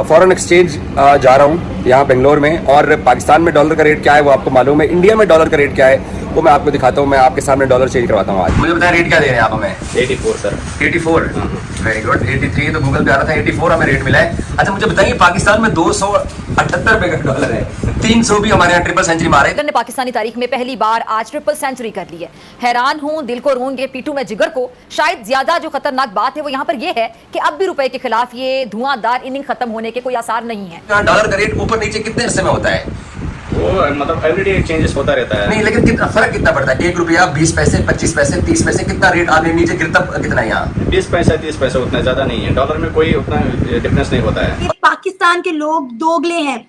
Foreign exchange जा रहा हूँ यहाँ बेंगलोर में, और पाकिस्तान में डॉलर का रेट क्या है वो आपको मालूम है, इंडिया में डॉलर का रेट क्या है वो मैं आपको दिखाता हूँ। मैं आपके सामने डॉलर चेंज करवाता हूँ आज। मुझे बताया रेट क्या दे रहे हैं आप हमें? 84 सर। 84, very good. 83 तो गूगल पे आ रहा था, 84 हमें रेट मिला है। अच्छा मुझे बताइए, पाकिस्तान में 278 रुपए का डॉलर है, 300 भी हमारे यहाँ ट्रिपल सेंचुरी मारे। ने पाकिस्तानी तारीख में पहली बार आज ट्रिपल सेंचुरी कर ली है। हैरान हूं, दिल को रोंगे, पीटू में जिगर को। शायद ज्यादा जो खतरनाक बात है वो यहाँ पर ये है कि अब भी रुपए के खिलाफ ये धुआंधार इनिंग खत्म होने के कोई आसार नहीं है। डॉलर का रेट ऊपर नीचे कितने अरसे में होता है? वो मतलब एवरीडे चेंजेस होता रहता है। नहीं, लेकिन कितना फर्क कितना पड़ता है? 1 रुपया, 20 पैसे, 25 पैसे, 30 पैसे, कितना रेट आगे नीचे गिरता कितना है यहाँ? 20 पैसा 30 पैसा उतना ज्यादा नहीं है, डॉलर में कोई उतना डिफरेंस नहीं होता है। पाकिस्तान के लोग दोगले हैं,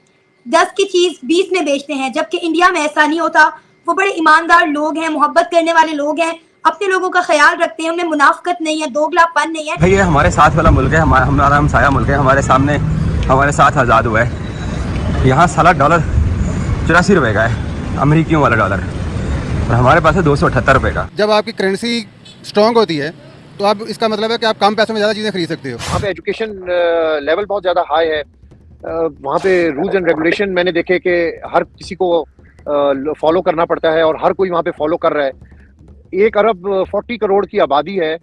10 की चीज 20 में बेचते हैं, जबकि इंडिया में ऐसा नहीं होता। वो बड़े ईमानदार लोग हैं, मोहब्बत करने वाले लोग हैं, अपने लोगों का ख्याल रखते हैं, उनमें मुनाफिकत नहीं है, दोगलापन नहीं है। भाई ये हमारे साथ वाला मुल्क है, हमारा हमसाया मुल्क है, हमारे सामने हमारे साथ आज़ाद हुआ है। यहाँ साला डॉलर 84 रुपए का है, अमेरिकियों वाला डॉलर, और हमारे पास है 278 रुपए का। जब आपकी करेंसी स्ट्रॉन्ग होती है तो आप इसका मतलब है कि आप कम पैसों में ज़्यादा चीज़ें खरीद सकते हो। वहाँ पे एजुकेशन लेवल बहुत ज़्यादा हाई है। वहाँ पे रूल्स एंड रेगुलेशन मैंने देखे कि हर किसी को फॉलो करना पड़ता है, और हर कोई वहाँ पे फॉलो कर रहा है। 1 अरब 40 करोड़ की आबादी है,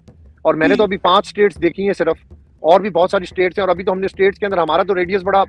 और मैंने तो अभी 5 स्टेट्स देखी हैं सिर्फ, और भी बहुत सारी स्टेट्स हैं। और अभी तो हमने स्टेट्स के अंदर हमारा तो रेडियस बड़ा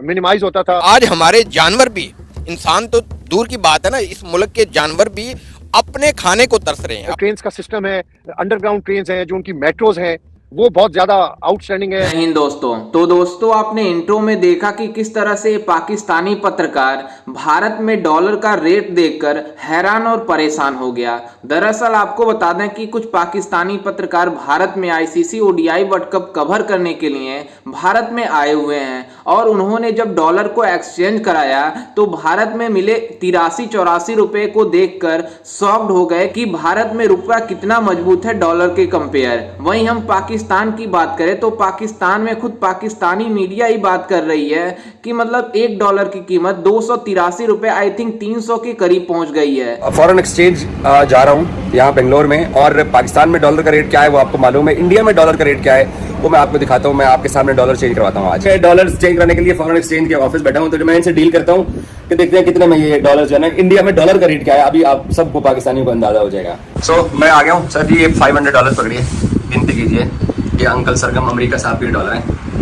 मिनिमाइज होता था। आज हमारे जानवर भी, इंसान तो दूर की बात है ना, इस मुल्क के जानवर भी अपने खाने को तरस रहे हैं। ट्रेन्स का सिस्टम है, अंडरग्राउंड ट्रेन्स हैं, जो उनकी मेट्रोज हैं, वो बहुत ज्यादा आउटस्टैंडिंग है। नहीं दोस्तों, तो दोस्तों आपने इंट्रो में देखा कि किस तरह से पाकिस्तानी पत्रकार भारत में डॉलर का रेट देखकर हैरान और परेशान हो गया। दरअसल आपको बता दें कि कुछ पाकिस्तानी पत्रकार भारत में ICC ODI world cup cover करने के लिए भारत में आए हुए हैं, और उन्होंने जब डॉलर को एक्सचेंज कराया तो भारत में मिले 83-84 रुपए को देखकर शॉक्ड हो गए कि भारत में रुपया कितना मजबूत है डॉलर के कंपेयर। वहीं हम पाकिस्तान की बात करें तो पाकिस्तान में खुद पाकिस्तानी मीडिया ही बात कर रही है कि मतलब $1 की कीमत 283 रुपए, आई थिंक 300 के करीब पहुंच गई है। फॉरेन एक्सचेंज जा रहा हूँ यहाँ बेंगलोर में, और पाकिस्तान में डॉलर का रेट क्या है वो आपको मालूम है, इंडिया में डॉलर का रेट क्या है वो मैं आपको दिखाता हूँ। मैं आपके सामने डॉलर चेंज करवाता हूँ आज। डॉलर चेंज करने के लिए फॉरेन एक्सचेंज के ऑफिस बैठा हूँ, तो मैं इनसे डील करता हूँ कि देखते हैं कितने में ये डॉलर जो है ना, इंडिया में डॉलर का रेट क्या है, अभी आप सबको पाकिस्तानियों को अंदाजा हो जाएगा। सो मैं आ गया हूँ सर जी, ये $500 पकड़िए, गिनती कीजिए। ये अंकल सरगम अमेरिका साहब के डॉलर है।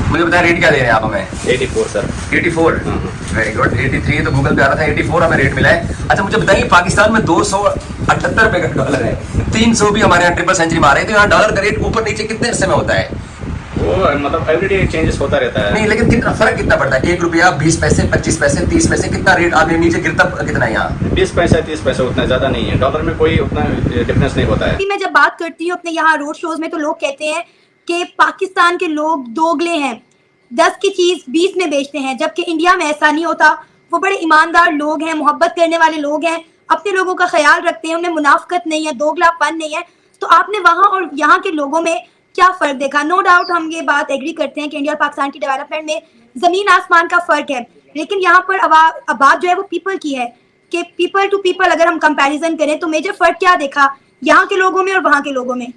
मुझे बताया रेट क्या दे रहे हैं आप हमें? 84 सर। 84, very good. 83 तो गूगल पे आ रहा था, 84 हमें रेट मिला है। अच्छा मुझे बताइए, पाकिस्तान में 278 रुपए का डॉलर है, 300 भी हमारे यहाँ ट्रिपल सेंचुरी मारे, तो यहाँ डॉलर का रेट ऊपर नीचे कितने अरसे में होता है? वो मतलब एवरीडे चेंजेस होता रहता है। नहीं, लेकिन कितना फर्क कितना पड़ता है? 1 रुपया, 20 पैसे, 25 पैसे, 30 पैसे, कितना रेट आगे नीचे गिरता कितना है यहाँ? 20 पैसा 30 पैसा उतना ज्यादा नहीं है, डॉलर में कोई उतना डिफरेंस नहीं होता है। मैं जब बात करती हूँ अपने यहाँ रोड शोज में, तो लोग कहते हैं कि पाकिस्तान के लोग दोगले हैं, 10 की चीज 20 में बेचते हैं, जबकि इंडिया में ऐसा नहीं होता। वो बड़े ईमानदार लोग हैं, मोहब्बत करने वाले लोग हैं, अपने लोगों का ख्याल रखते हैं, उनमें मुनाफिकत नहीं है, दोगलापन नहीं है। तो आपने वहाँ और यहाँ के लोगों में क्या फर्क देखा? नो डाउट हम ये बात एग्री करते हैं कि इंडिया और पाकिस्तान की डेवलपमेंट में जमीन आसमान का फर्क है, लेकिन यहाँ पर बात जो है वो पीपल की है कि पीपल टू पीपल अगर हम कंपैरिजन करें तो मेजर फर्क क्या देखा यहाँ के लोगों में और वहाँ के लोगों में?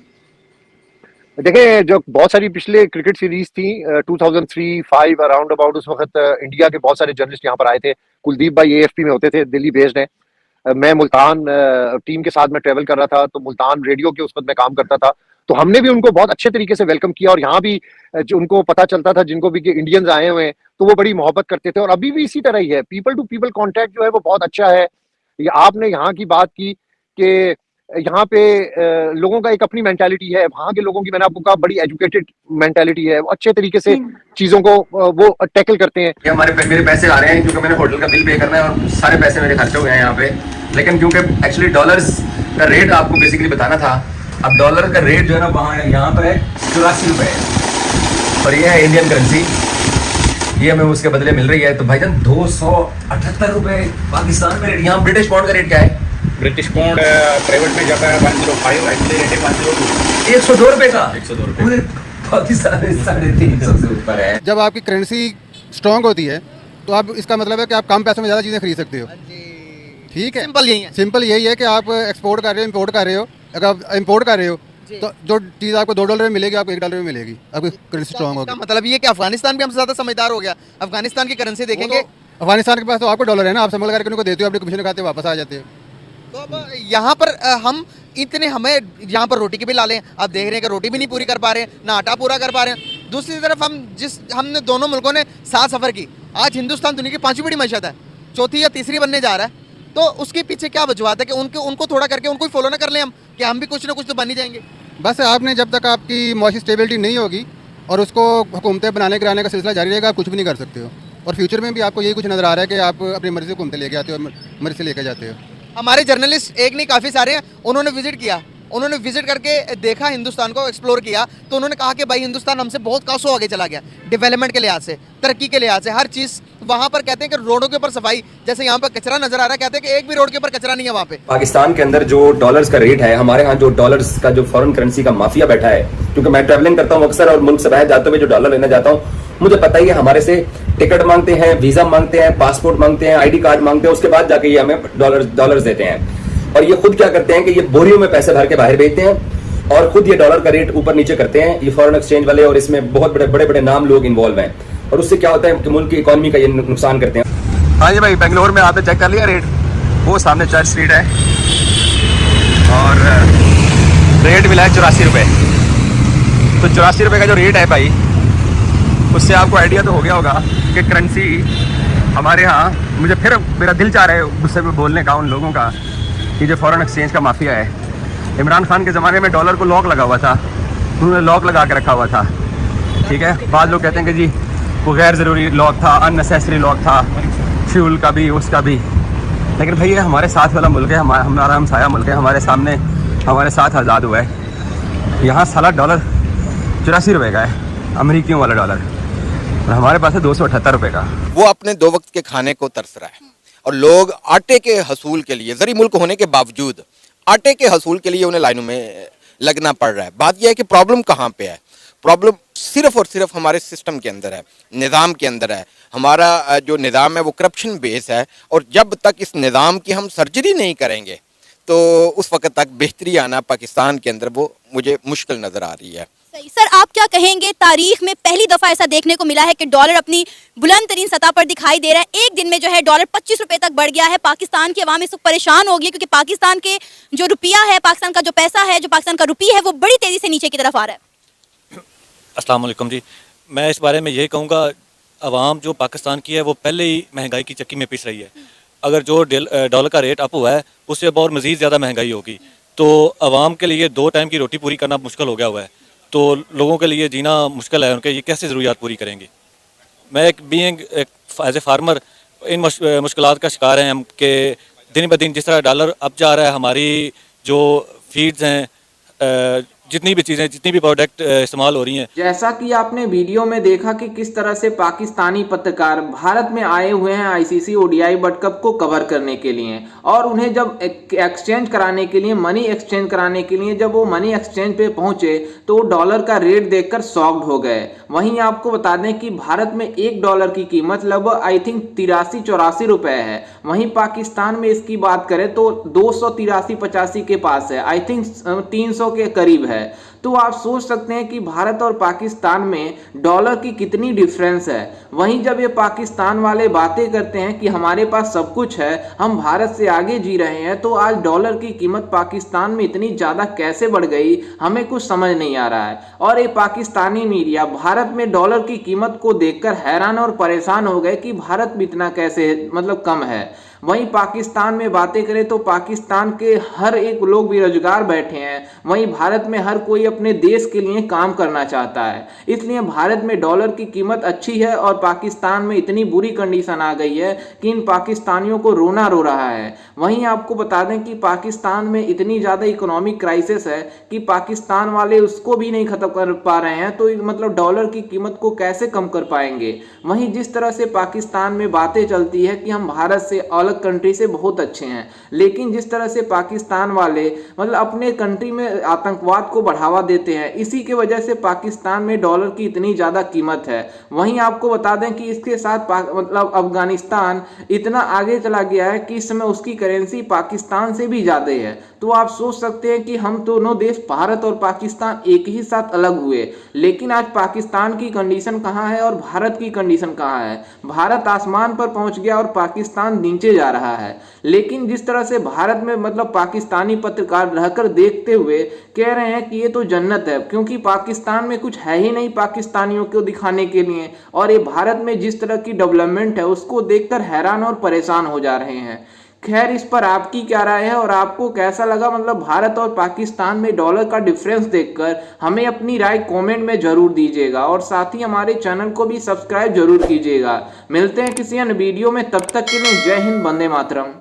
देखें, जो बहुत सारी पिछले क्रिकेट सीरीज थी 2003-5 अराउंड अबाउट, उस वक्त इंडिया के बहुत सारे जर्नलिस्ट यहाँ पर आए थे। कुलदीप भाई एएफपी में होते थे, दिल्ली बेस्ड है। मैं मुल्तान टीम के साथ में ट्रेवल कर रहा था, तो मुल्तान रेडियो के उस वक्त मैं काम करता था, तो हमने भी उनको बहुत अच्छे तरीके से वेलकम किया। और यहाँ भी जो उनको पता चलता था, जिनको भी इंडियंस आए हुए हैं, तो वो बड़ी मोहब्बत करते थे। और अभी भी इसी तरह ही है, पीपल टू पीपल कॉन्टैक्ट जो है वो बहुत अच्छा है। आपने यहाँ की बात की कि यहाँ पे लोगों का एक अपनी मेंटालिटी है, वहाँ के लोगों की मैंने आपको कहा बड़ी एजुकेटेड मेंटालिटी है, वो अच्छे तरीके से चीजों को वो टैकल करते हैं। ये मेरे पैसे आ रहे हैं क्योंकि मैंने होटल का बिल पे करना है, और सारे पैसे मेरे खर्च हो गए हैं यहाँ पे। लेकिन क्योंकि एक्चुअली डॉलर्स का रेट आपको बेसिकली बताना था, अब डॉलर का रेट जो है ना वहाँ यहाँ पर है 84 रुपए, और ये है इंडियन करेंसी, ये हमें उसके बदले मिल रही है। तो भाईजान 278 रुपए पाकिस्तान में रेट। यहाँ ब्रिटिश पाउंड का रेट क्या है? ब्रिटिश पाउंड प्राइवेट में जाता है 105, एक्चुअली रेट है 502। 102 रुपए का? 102 रुपए। पूरे पाकिस्तान में 350 से ऊपर है। जब आपकी करेंसी स्ट्रॉन्ग होती है तो आप इसका मतलब है कि आप कम पैसों में ज़्यादा चीज़ें खरीद सकते हो। ठीक है, सिंपल यही है कि आप एक्सपोर्ट कर रहे हो, इम्पोर्ट कर रहे हो। अगर आप इम्पोर्ट कर रहे हो तो जो चीज़ आपको $2 में मिलेगी आपको $1 में मिलेगी, आपकी करेंसी स्ट्रॉन्ग इसका होगी। मतलब ये कि अफगानिस्तान भी हमसे ज्यादा समझदार हो गया। अफगानिस्तान की करेंसी देखेंगे अफगानिस्तान के पास तो आपको डॉलर है ना, आप संभल करके उनको देते हो, अपने कमीशन खाते वापस आ जाते हो। तो अब यहाँ पर हम इतने हमें यहाँ पर रोटी के बिल डालें, आप देख रहे हैं कि रोटी भी नहीं पूरी कर पा रहे हैं, ना आटा पूरा कर पा रहे हैं। दूसरी तरफ हमने दोनों मुल्कों ने साथ सफ़र की, आज हिंदुस्तान दुनिया की 5वीं बड़ी मईशत है, चौथी या तीसरी बनने जा रहा है। तो उसके पीछे क्या वजूहत है कि उनको थोड़ा करके उनको ही फॉलो ना कर लें हम, कि हम भी कुछ ना कुछ तो बन ही जाएंगे। बस आपने जब तक आपकी मौसी स्टेबिलिटी नहीं होगी और उसको हुकूमतें बनाने कराने का सिलसिला जारी रहेगा, आप कुछ भी नहीं कर सकते हो। और फ्यूचर में भी आपको यही कुछ नज़र आ रहा है कि आप अपनी मर्ज़ी से हुकूमतें लेके आते हो, मर्ज़ी से लेके जाते हो। हमारे जर्नलिस्ट एक नहीं काफ़ी सारे हैं, उन्होंने विजिट किया, उन्होंने विजिट करके देखा, हिंदुस्तान को एक्सप्लोर किया, तो उन्होंने कहा कि भाई हिंदुस्तान हमसे बहुत कासों आगे चला गया, डेवलपमेंट के लिहाज से, तरक्की के लिहाज से, हर चीज़। वहाँ पर कहते हैं कि रोडों के ऊपर सफाई, जैसे यहाँ पर कचरा नजर आ रहा है, कहते हैं कि एक भी रोड के ऊपर कचरा नहीं है वहाँ पे। पाकिस्तान के अंदर जो डॉलर्स का रेट है, हमारे यहाँ जो डॉलर्स का जो फॉरेन करेंसी का माफिया बैठा है, क्योंकि मैं ट्रैवलिंग करता हूँ अक्सर और मुल्क से बाहर जाते हुए जो डॉलर लेने जाता हूँ, मुझे पता ही है हमारे से टिकट मांगते हैं, वीजा मांगते हैं, पासपोर्ट मांगते हैं, आईडी कार्ड मांगते हैं, उसके बाद जाके ये हमें डॉलर्स देते हैं। और ये खुद क्या करते हैं कि ये बोरियों में पैसे भर के बाहर भेजते हैं और खुद ये डॉलर का रेट ऊपर नीचे करते हैं, ये फॉरेन एक्सचेंज वाले, और इसमें बहुत बड़े बड़े नाम लोग इन्वॉल्व हैं। और उससे क्या होता है कि मुल्क की इकोनॉमी का ये नुकसान करते हैं। हाँ जी भाई, बेंगलोर में आपने चेक कर लिया रेट, वो सामने चर्च स्ट्रीट है और रेट मिला है 84 रुपये। तो 84 रुपये का जो रेट है भाई, उससे आपको आइडिया तो हो गया होगा कि करेंसी हमारे यहाँ, मुझे फिर मेरा दिल चाह रहा है गुस्से में बोलने का उन लोगों का कि जो फॉरेन एक्सचेंज का माफिया है। इमरान खान के ज़माने में डॉलर को लॉक लगा हुआ था, उन्होंने लॉक लगा के रखा हुआ था, ठीक है। बाद लोग कहते हैं कि जी वो गैर ज़रूरी लॉक था, अननेसेसरी लॉक था, फ्यूल का भी उसका भी। लेकिन भाई ये हमारे साथ वाला मुल्क है, हमारा हमसाया मुल्क है, हमारे सामने हमारे साथ आज़ाद हुआ है। यहाँ साला डॉलर 84 रुपये का है, अमेरिकियों वाला डॉलर, और हमारे पास है 278 रुपये का। वो अपने 2 वक्त के खाने को तरस रहा है और लोग आटे के हसूल के लिए, ज़री मुल्क होने के बावजूद आटे के हसूल के लिए उन्हें लाइनों में लगना पड़ रहा है। बात यह है कि प्रॉब्लम कहाँ पे है? प्रॉब्लम सिर्फ और सिर्फ हमारे सिस्टम के अंदर है, निज़ाम के अंदर है। हमारा जो निज़ाम है वो करप्शन बेस है, और जब तक इस निज़ाम की हम सर्जरी नहीं करेंगे तो उस वक्त तक बेहतरी आना पाकिस्तान के अंदर वो मुझे मुश्किल नज़र आ रही है। सही सर, आप क्या कहेंगे, तारीख में पहली दफा ऐसा देखने को मिला है कि डॉलर अपनी बुलंद तरीन सतह पर दिखाई दे रहा है। एक दिन में जो है डॉलर 25 रुपए तक बढ़ गया है। पाकिस्तान की आवाम इस वक्त परेशान हो गई क्योंकि पाकिस्तान के जो रुपया है, पाकिस्तान का जो पैसा है, जो पाकिस्तान का रुपया है, वो बड़ी तेजी से नीचे की तरफ आ रहा है। अस्सलाम वालेकुम जी, मैं इस बारे में यही कहूँगा, आवाम जो पाकिस्तान की है वो पहले ही महंगाई की चक्की में पिस रही है। अगर जो डॉलर का रेट अप हुआ है उससे अब और मज़ीद ज़्यादा महंगाई होगी, तो आवाम के लिए 2 टाइम की रोटी पूरी करना मुश्किल हो गया हुआ है। तो लोगों के लिए जीना मुश्किल है, उनके ये कैसे ज़रूरियात पूरी करेंगे। मैं एज ए फार्मर इन मुश्किलात का शिकार हैं हम कि दिन ब दिन जिस तरह डॉलर अप जा रहा है, हमारी जो फीड्स हैं, जितनी भी चीज़ें, जितनी भी प्रोडक्ट इस्तेमाल हो रही हैं। जैसा कि आपने वीडियो में देखा कि किस तरह से पाकिस्तानी पत्रकार भारत में आए हुए हैं आईसीसी ओडीआई वर्ल्ड कप को कवर करने के लिए, और उन्हें जब एक्सचेंज कराने के लिए, मनी एक्सचेंज कराने के लिए जब वो मनी एक्सचेंज पे पहुंचे तो डॉलर का रेट देखकर शॉक्ड हो गए। वहीं आपको बता दें कि भारत में $1 की कीमत लगभग आई थिंक 83-84 रुपए है। वहीं पाकिस्तान में इसकी बात करें तो 283-85 के पास है, आई थिंक 300 के करीब है। तो आप सोच सकते हैं कि भारत और पाकिस्तान में डॉलर की कितनी डिफरेंस है। वहीं जब ये पाकिस्तान वाले बातें करते हैं कि हमारे पास सब कुछ है, हम भारत से आगे जी रहे हैं, तो आज डॉलर की कीमत पाकिस्तान में इतनी ज़्यादा कैसे बढ़ गई, हमें कुछ समझ नहीं आ रहा है। और ये पाकिस्तानी मीडिया भारत में डॉलर की कीमत को देखकर हैरान और परेशान हो गए कि भारत में इतना कैसे मतलब कम है। वहीं पाकिस्तान में बातें करें तो पाकिस्तान के हर एक लोग बेरोजगार बैठे हैं, वहीं भारत में हर कोई अपने देश के लिए काम करना चाहता है। इसलिए भारत में डॉलर की कीमत अच्छी है और पाकिस्तान में इतनी बुरी कंडीशन आ गई है कि इन पाकिस्तानियों को रोना रो रहा है। वहीं आपको बता दें कि पाकिस्तान में इतनी ज़्यादा इकोनॉमिक क्राइसिस है कि पाकिस्तान वाले उसको भी नहीं ख़त्म कर पा रहे हैं, तो मतलब डॉलर की कीमत को कैसे कम कर पाएंगे। वहीं जिस तरह से पाकिस्तान में बातें चलती है कि हम भारत से अलग कंट्री से बहुत अच्छे हैं, लेकिन जिस तरह से पाकिस्तान वाले मतलब अपने कंट्री में आतंकवाद को बढ़ावा देते हैं, इसी के वजह से पाकिस्तान में डॉलर की इतनी ज़्यादा कीमत है। वहीं आपको बता दें कि इसके साथ मतलब अफगानिस्तान इतना आगे चला गया है कि इस समय उसकी करेंसी पाकिस्तान से भी ज़्यादा है। तो आप सोच सकते हैं कि हम दोनों देश भारत और पाकिस्तान एक ही साथ अलग हुए, लेकिन आज पाकिस्तान की कंडीशन कहाँ है और भारत की कंडीशन कहाँ है। भारत आसमान पर पहुंच गया और पाकिस्तान नीचे जा रहा है। लेकिन जिस तरह से भारत में मतलब पाकिस्तानी पत्रकार रहकर देखते हुए कह रहे हैं कि ये तो जन्नत है, क्योंकि पाकिस्तान में कुछ है ही नहीं पाकिस्तानियों को दिखाने के लिए, और ये भारत में जिस तरह की डेवलपमेंट है उसको देखकर हैरान और परेशान हो जा रहे हैं। खैर, इस पर आपकी क्या राय है और आपको कैसा लगा मतलब भारत और पाकिस्तान में डॉलर का डिफरेंस देखकर? हमें अपनी राय कमेंट में जरूर दीजिएगा और साथ ही हमारे चैनल को भी सब्सक्राइब जरूर कीजिएगा। मिलते हैं किसी अन्य वीडियो में, तब तक के लिए जय हिंद, वंदे मातरम।